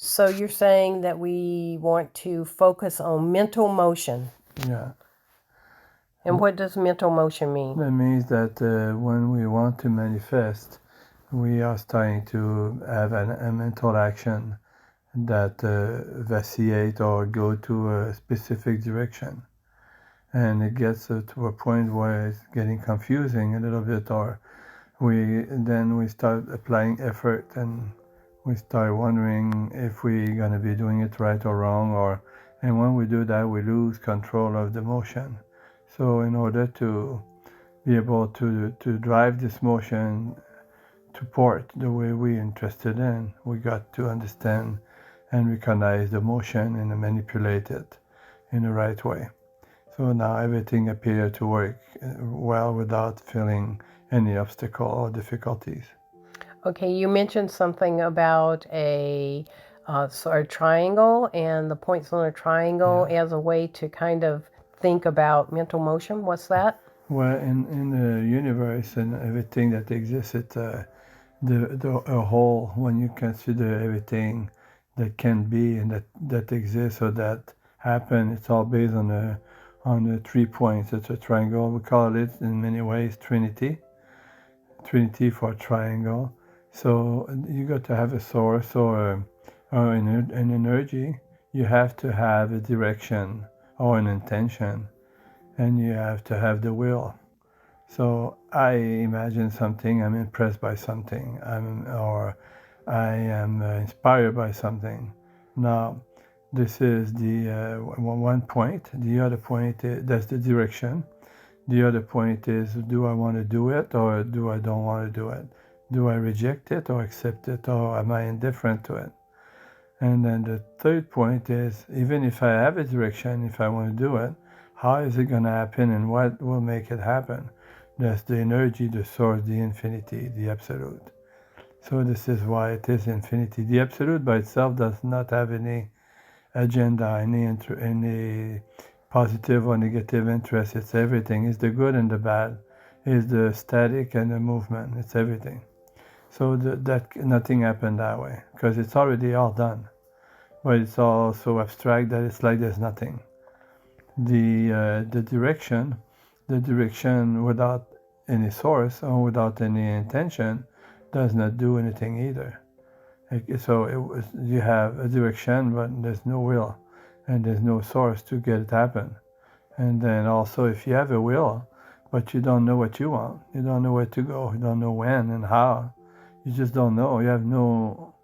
So you're saying that we want to focus on mental motion. Yeah. And what does mental motion mean? That means that when we want to manifest, we are starting to have a mental action that vacillate or go to a specific direction. And it gets to a point where it's getting confusing a little bit, or we start applying effort and we start wondering if we're going to be doing it right or wrong, and when we do that, we lose control of the motion. So in order to be able to drive this motion to port the way we're interested in, we got to understand and recognize the motion and manipulate it in the right way. So now everything appears to work well without feeling any obstacle or difficulties. Okay, you mentioned something about a sort of triangle and the points on a triangle as a way to kind of think about mental motion. What's that? Well, in the universe and everything that exists, it's a whole. When you consider everything that can be and that exists or that happen, it's all based on the 3 points. It's a triangle. We call it in many ways Trinity for triangle. So you got to have a source or an energy. You have to have a direction or an intention, and you have to have the will. So I imagine something, I'm impressed by something, I am inspired by something. Now, this is the one point. The other point is that's the direction. The other point is, do I want to do it or do I don't want to do it? Do I reject it or accept it, or am I indifferent to it? And then the third point is, even if I have a direction, if I want to do it, how is it going to happen and what will make it happen? That's the energy, the source, the infinity, the absolute. So this is why it is infinity. The absolute by itself does not have any agenda, any positive or negative interest. It's everything. It's the good and the bad. It's the static and the movement. It's everything. So that nothing happened that way because it's already all done. But it's all so abstract that it's like there's nothing. The direction without any source or without any intention does not do anything either. So you have a direction, but there's no will, and there's no source to get it happen. And then also, if you have a will, but you don't know what you want, you don't know where to go, you don't know when and how, you just don't know. You have no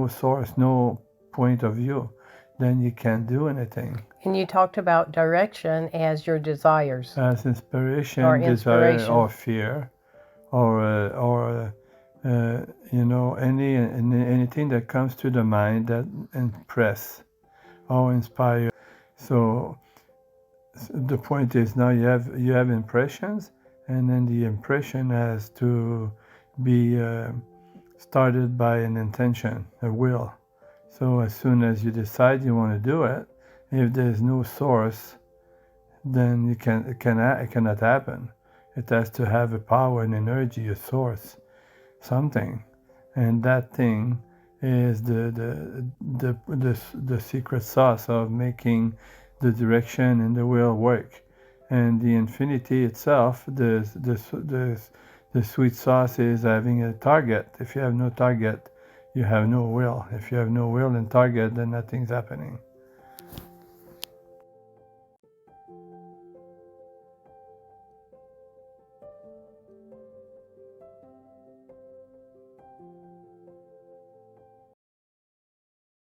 source, no point of view. Then you can't do anything. And you talked about direction as your desires. As inspiration, desire, or fear, or anything that comes to the mind that impress or inspire. So the point is, now you have impressions, and then the impression has to be started by an intention, a will. So as soon as you decide you want to do it, if there's no source, then it cannot happen. It has to have a power, an energy, a source, something, and that thing is the secret sauce of making the direction and the will work. And the infinity itself, the sweet sauce is having a target. If you have no target, you have no will. If you have no will and target, then nothing's happening.